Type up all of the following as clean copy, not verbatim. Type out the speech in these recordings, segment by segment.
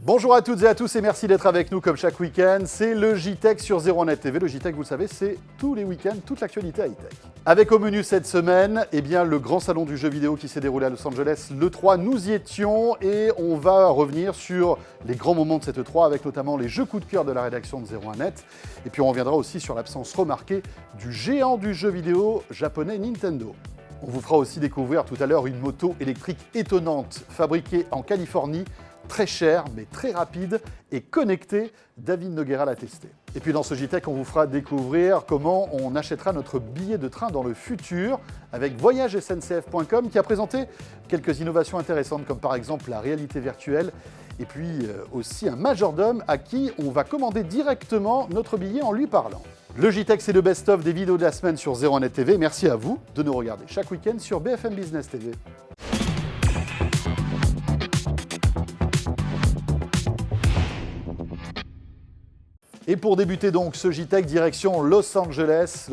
Bonjour à toutes et à tous et merci d'être avec nous comme chaque week-end. C'est le JTech sur 01net TV. Le JTech, vous le savez, c'est tous les week-ends, toute l'actualité high-tech. Avec au menu cette semaine, le grand salon du jeu vidéo qui s'est déroulé à Los Angeles, l'E3, nous y étions et on va revenir sur les grands moments de cette E3 avec notamment les jeux coup de cœur de la rédaction de 01net. Et puis on reviendra aussi sur l'absence remarquée du géant du jeu vidéo japonais Nintendo. On vous fera aussi découvrir tout à l'heure une moto électrique étonnante fabriquée en Californie, très cher, mais très rapide et connecté. David Noguera l'a testé. Et puis dans ce JTech, on vous fera découvrir comment on achètera notre billet de train dans le futur avec voyagesncf.com qui a présenté quelques innovations intéressantes comme par exemple la réalité virtuelle et puis aussi un majordome à qui on va commander directement notre billet en lui parlant. Le JTech, c'est le best-of des vidéos de la semaine sur 01net TV. Merci à vous de nous regarder chaque week-end sur BFM Business TV. Et pour débuter donc ce JTech, direction Los Angeles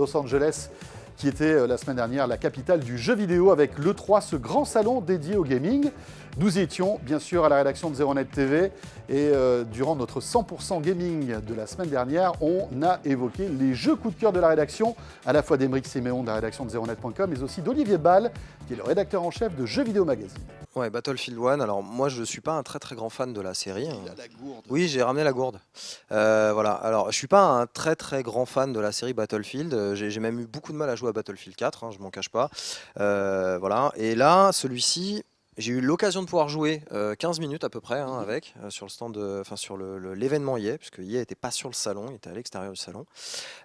qui était la semaine dernière la capitale du jeu vidéo avec l'E3, ce grand salon dédié au gaming. Nous y étions bien sûr à la rédaction de 01net TV et durant notre 100% gaming de la semaine dernière, on a évoqué les jeux coup de cœur de la rédaction, à la fois d'Aymeric Siméon de la rédaction de 01net.com, mais aussi d'Olivier Ball, qui est le rédacteur en chef de Jeux Vidéo Magazine. Ouais, Battlefield 1, alors moi je suis pas un très grand fan de la série. Il a la gourde. Oui, j'ai ramené la gourde. Voilà, alors je suis pas un très grand fan de la série Battlefield. J'ai même eu beaucoup de mal à jouer à Battlefield 4, je m'en cache pas. Voilà, et là, celui-ci, j'ai eu l'occasion de pouvoir jouer 15 minutes à peu près avec, sur le stand, sur l'événement EA, puisque EA n'était pas sur le salon, il était à l'extérieur du salon.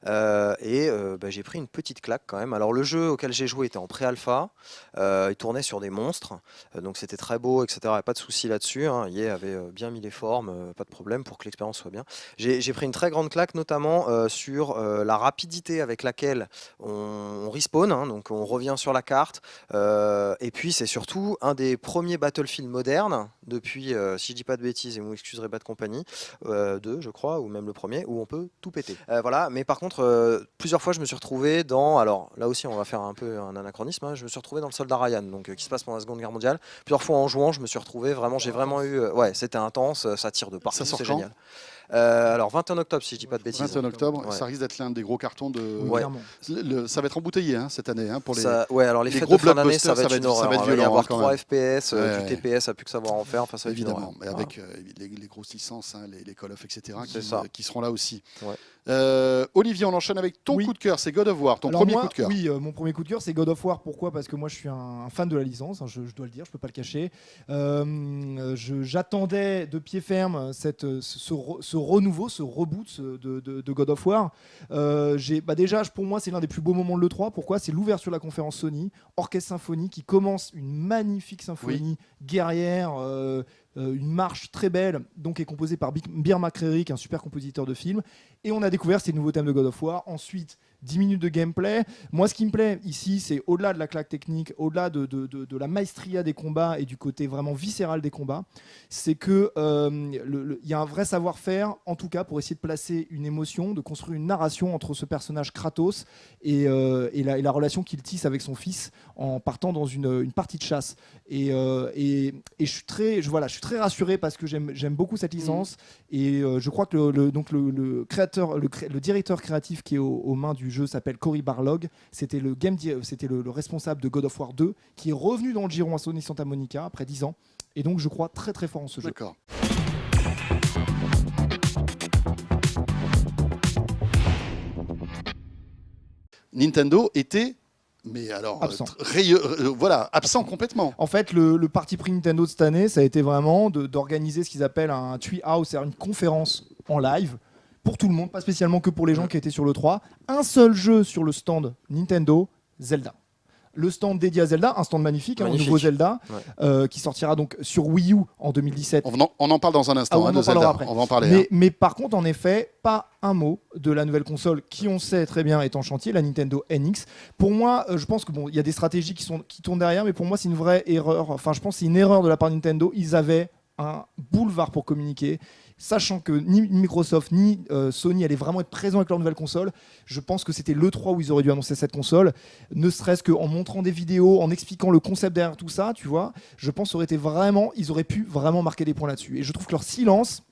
J'ai pris une petite claque quand même. Alors le jeu auquel j'ai joué était en pré-alpha, il tournait sur des monstres, donc c'était très beau, etc. Pas de souci là-dessus, EA avait bien mis les formes, pas de problème pour que l'expérience soit bien. J'ai pris une très grande claque notamment sur la rapidité avec laquelle on respawn, donc on revient sur la carte, et puis c'est surtout un des premiers Battlefield modernes depuis, si je dis pas de bêtises et vous m'excuserez pas de compagnie, 2 je crois, ou même le premier, où on peut tout péter. Voilà, mais par contre, plusieurs fois je me suis retrouvé dans, alors là aussi on va faire un peu un anachronisme, je me suis retrouvé dans le soldat Ryan, donc qui se passe pendant la Seconde Guerre mondiale. Plusieurs fois en jouant, je me suis retrouvé vraiment, j'ai vraiment eu, c'était intense, ça tire de partout, c'est génial. Alors 21 octobre si je dis pas de bêtises. 21 octobre, ouais. Ça risque d'être l'un des gros cartons de... Ouais. Ça va être embouteillé cette année pour les... Ouais, alors les fêtes gros de fin d'année, blockbusters, ça va être une horreur. ça va être Il va y violent, avoir quand 3 même. FPS, du TPS à plus que savoir en faire, ça va être évidemment, une mais horreur. avec les grosses licences, les Call of, etc., qui seront là aussi. Ouais. Olivier, on enchaîne avec ton coup de cœur, c'est God of War, ton Alors premier moi, coup de cœur. Oui, mon premier coup de cœur, c'est God of War. Pourquoi ? Parce que moi, je suis un fan de la licence, je dois le dire, je peux pas le cacher. J'attendais de pied ferme ce renouveau, ce reboot de God of War. Déjà, pour moi, c'est l'un des plus beaux moments de l'E3. Pourquoi ? C'est l'ouverture de la conférence Sony, Orchestre Symphonie, qui commence une magnifique symphonie guerrière, une marche très belle, donc est composée par Bear McCreary, qui est un super compositeur de films. Et on a découvert ces nouveaux thèmes de God of War. Ensuite, 10 minutes de gameplay. Moi, ce qui me plaît ici, c'est au-delà de la claque technique, au-delà de la maestria des combats et du côté vraiment viscéral des combats, c'est qu'il y a un vrai savoir-faire, en tout cas, pour essayer de placer une émotion, de construire une narration entre ce personnage Kratos et la relation qu'il tisse avec son fils en partant dans une partie de chasse. Et je suis très rassuré parce que j'aime beaucoup cette licence et je crois que le directeur créatif qui est aux mains du jeu s'appelle Cory Barlog. C'était le responsable de God of War 2 qui est revenu dans le giron à Sony Santa Monica après 10 ans. Et donc je crois très fort en ce jeu. D'accord. Nintendo était... Mais alors, absent. Absent complètement. En fait, le parti pris Nintendo de cette année, ça a été vraiment d'organiser ce qu'ils appellent un Treehouse, c'est-à-dire une conférence en live pour tout le monde, pas spécialement que pour les gens qui étaient sur l'E3. Un seul jeu sur le stand Nintendo, Zelda. Le stand dédié à Zelda, un stand magnifique. Un nouveau Zelda, qui sortira donc sur Wii U en 2017. On en parle dans un instant, de Zelda. Après. On va en parler. Mais par contre, en effet, pas un mot de la nouvelle console qui, on sait très bien, est en chantier, la Nintendo NX. Pour moi, je pense que il y a des stratégies qui tournent derrière, mais pour moi, c'est une vraie erreur. Enfin, je pense que c'est une erreur de la part de Nintendo. Ils avaient un boulevard pour communiquer. sachant que ni Microsoft ni Sony allaient vraiment être présents avec leur nouvelle console. Je pense que c'était l'E3 où ils auraient dû annoncer cette console, ne serait-ce qu'en montrant des vidéos, en expliquant le concept derrière tout ça, tu vois. Je pense ils auraient pu vraiment marquer des points là-dessus. Et je trouve que leur silence,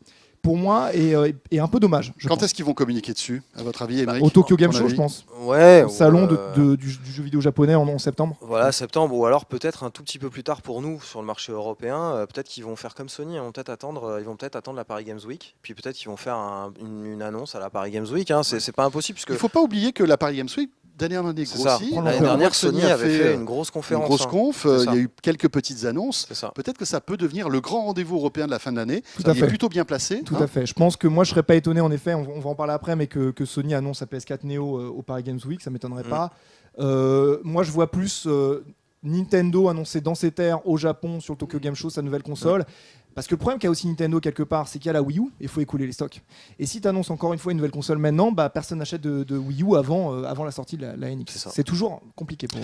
pour moi, est un peu dommage. Quand est-ce qu'ils vont communiquer dessus, à votre avis, Émeric? Au Tokyo Game ton Show, avis? je pense. Ouais. Au salon du jeu vidéo japonais en septembre. Voilà, septembre, ou alors peut-être un tout petit peu plus tard pour nous sur le marché européen. Peut-être qu'ils vont faire comme Sony, ils vont peut-être attendre la Paris Games Week, puis peut-être qu'ils vont faire une annonce à la Paris Games Week. Hein. C'est pas impossible puisque Il ne faut pas oublier que la Paris Games Week, d'année en année, c'est ça. grossit. L'année dernière, Sony avait fait une grosse conférence. Une grosse conf, C'est il ça. y a eu quelques petites annonces. C'est ça. Peut-être que ça peut devenir le grand rendez-vous européen de la fin de l'année. Tout à Il est fait. plutôt bien placé. Tout à fait. Je pense que moi, je serais pas étonné, en effet, on va en parler après, mais que Sony annonce sa PS4 Neo au Paris Games Week, ça m'étonnerait pas. Moi, je vois plus Nintendo annoncer dans ses terres au Japon sur le Tokyo Game Show sa nouvelle console. Parce que le problème qu'a aussi Nintendo quelque part, c'est qu'il y a la Wii U et il faut écouler les stocks. Et si tu annonces encore une fois une nouvelle console maintenant, personne n'achète de Wii U avant la sortie de la NX. C'est toujours compliqué pour eux.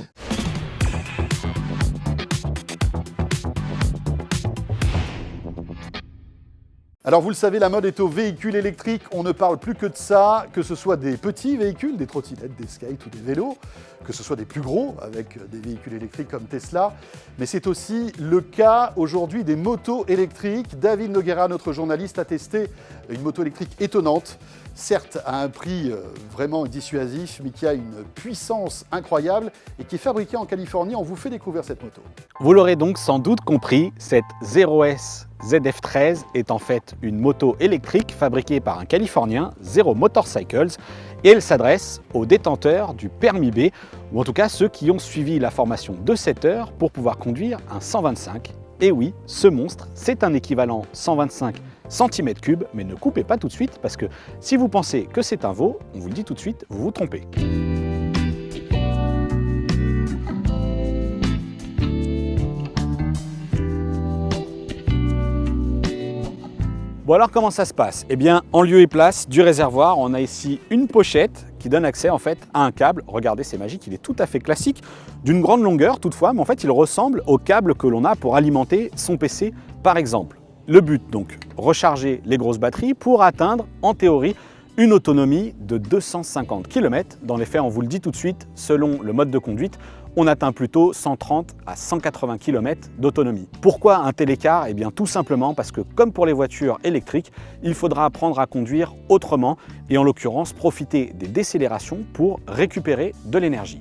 Alors vous le savez, la mode est aux véhicules électriques, on ne parle plus que de ça, que ce soit des petits véhicules, des trottinettes, des skates ou des vélos, que ce soit des plus gros avec des véhicules électriques comme Tesla, mais c'est aussi le cas aujourd'hui des motos électriques. David Noguera, notre journaliste, a testé une moto électrique étonnante, certes à un prix vraiment dissuasif, mais qui a une puissance incroyable et qui est fabriquée en Californie. On vous fait découvrir cette moto. Vous l'aurez donc sans doute compris, cette 0S ZF13 est en fait une moto électrique fabriquée par un Californien, Zero Motorcycles, et elle s'adresse aux détenteurs du permis B, ou en tout cas ceux qui ont suivi la formation de 7 heures pour pouvoir conduire un 125. Et oui, ce monstre, c'est un équivalent 125 cm3, mais ne coupez pas tout de suite, parce que si vous pensez que c'est un veau, on vous le dit tout de suite, vous vous trompez. Bon alors comment ça se passe? Eh bien en lieu et place du réservoir, on a ici une pochette qui donne accès en fait à un câble. Regardez, c'est magique, il est tout à fait classique, d'une grande longueur toutefois, mais en fait il ressemble au câble que l'on a pour alimenter son PC par exemple. Le but donc, recharger les grosses batteries pour atteindre en théorie une autonomie de 250 km. Dans les faits, on vous le dit tout de suite, selon le mode de conduite, on atteint plutôt 130 à 180 km d'autonomie. Pourquoi un tel écart? Eh bien tout simplement parce que comme pour les voitures électriques, il faudra apprendre à conduire autrement et en l'occurrence profiter des décélérations pour récupérer de l'énergie.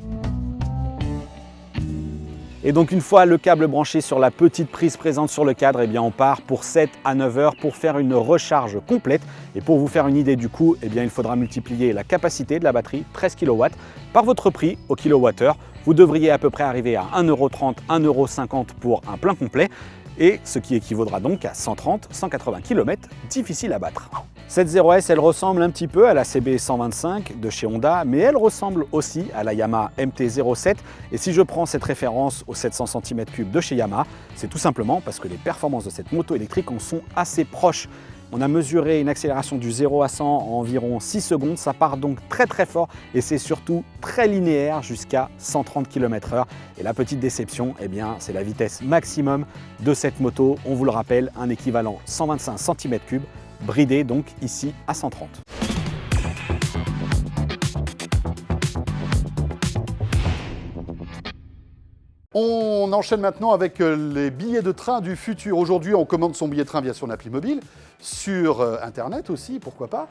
Et donc une fois le câble branché sur la petite prise présente sur le cadre, eh bien on part pour 7 à 9 heures pour faire une recharge complète. Et pour vous faire une idée du coût, eh bien il faudra multiplier la capacité de la batterie, 13 kW, par votre prix au kWh. Vous devriez à peu près arriver à 1,30 €, 1,50 € pour un plein complet, et ce qui équivaudra donc à 130-180 km difficile à battre. Cette 0S, elle ressemble un petit peu à la CB125 de chez Honda, mais elle ressemble aussi à la Yamaha MT-07. Et si je prends cette référence aux 700 cm3 de chez Yamaha, c'est tout simplement parce que les performances de cette moto électrique en sont assez proches. On a mesuré une accélération du 0 à 100 en environ 6 secondes, ça part donc très très fort et c'est surtout très linéaire jusqu'à 130 km/h. Et la petite déception, eh bien, c'est la vitesse maximum de cette moto. On vous le rappelle, un équivalent 125 cm3, bridé donc ici à 130. On enchaîne maintenant avec les billets de train du futur. Aujourd'hui, on commande son billet de train via son appli mobile, sur Internet aussi, pourquoi pas.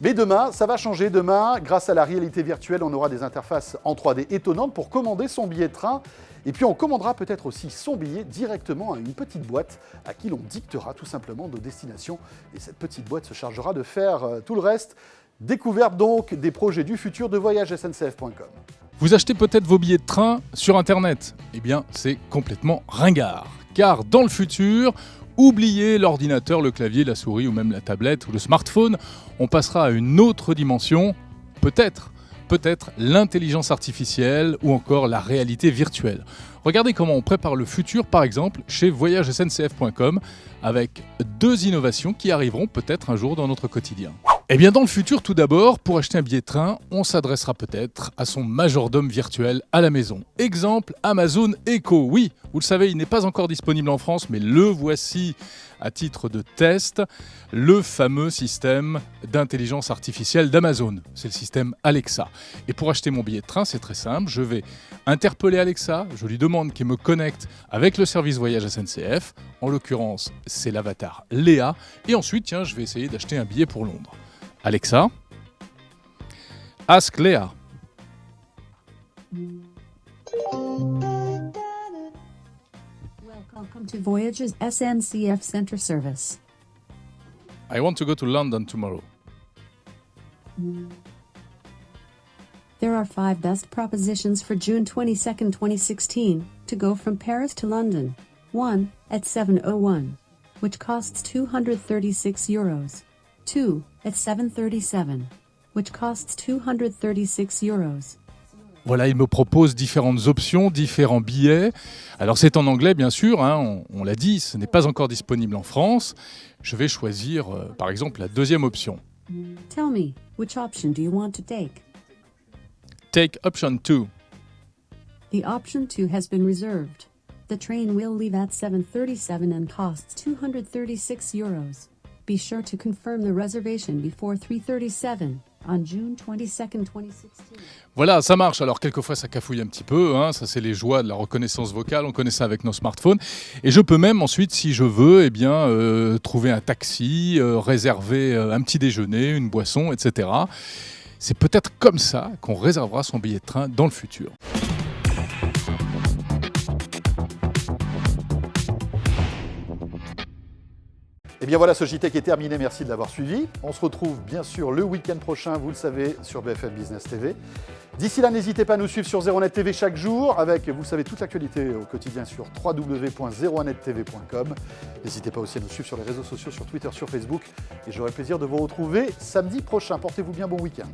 Mais demain, ça va changer. Demain, grâce à la réalité virtuelle, on aura des interfaces en 3D étonnantes pour commander son billet de train. Et puis on commandera peut-être aussi son billet directement à une petite boîte à qui l'on dictera tout simplement nos destinations. Et cette petite boîte se chargera de faire tout le reste. Découverte donc des projets du futur de voyagesncf.com. Vous achetez peut-être vos billets de train sur Internet. Eh bien, c'est complètement ringard. Car dans le futur, oubliez l'ordinateur, le clavier, la souris ou même la tablette ou le smartphone. On passera à une autre dimension, peut-être l'intelligence artificielle ou encore la réalité virtuelle. Regardez comment on prépare le futur, par exemple, chez voyagesncf.com, avec 2 innovations qui arriveront peut-être un jour dans notre quotidien. Eh bien, dans le futur, tout d'abord, pour acheter un billet de train, on s'adressera peut-être à son majordome virtuel à la maison. Exemple, Amazon Echo. Oui, vous le savez, il n'est pas encore disponible en France, mais le voici à titre de test le fameux système d'intelligence artificielle d'Amazon. C'est le système Alexa. Et pour acheter mon billet de train, c'est très simple. Je vais interpeller Alexa, je lui demande qu'il me connecte avec le service voyage SNCF. En l'occurrence, c'est l'avatar Léa. Et ensuite, tiens, je vais essayer d'acheter un billet pour Londres. Alexa, ask Léa. Welcome to Voyage's SNCF Center Service. I want to go to London tomorrow. There are 5 best propositions for June 22nd, 2016, to go from Paris to London. 1. At 7:01, which costs €236. 2. At 7:37, which costs €236. Voilà, il me propose différentes options, différents billets. Alors c'est en anglais bien sûr, hein, on l'a dit, ce n'est pas encore disponible en France. Je vais choisir par exemple la deuxième option. Tell me, which option do you want to take? Take option 2. The option 2 has been reserved. The train will leave at 7:37 and costs €236. Be sure to confirm the reservation before 3:37 on June 22nd, 2016. Voilà, ça marche. Alors quelquefois ça cafouille un petit peu, hein. Ça c'est les joies de la reconnaissance vocale, on connaît ça avec nos smartphones. Et je peux même ensuite, si je veux, trouver un taxi, réserver un petit déjeuner, une boisson, etc. C'est peut-être comme ça qu'on réservera son billet de train dans le futur. Et bien voilà, ce JTech est terminé, merci de l'avoir suivi. On se retrouve bien sûr le week-end prochain, vous le savez, sur BFM Business TV. D'ici là, n'hésitez pas à nous suivre sur 01net TV chaque jour, avec, vous savez, toute l'actualité au quotidien sur www.01nettv.com. N'hésitez pas aussi à nous suivre sur les réseaux sociaux, sur Twitter, sur Facebook. Et j'aurai plaisir de vous retrouver samedi prochain. Portez-vous bien, bon week-end.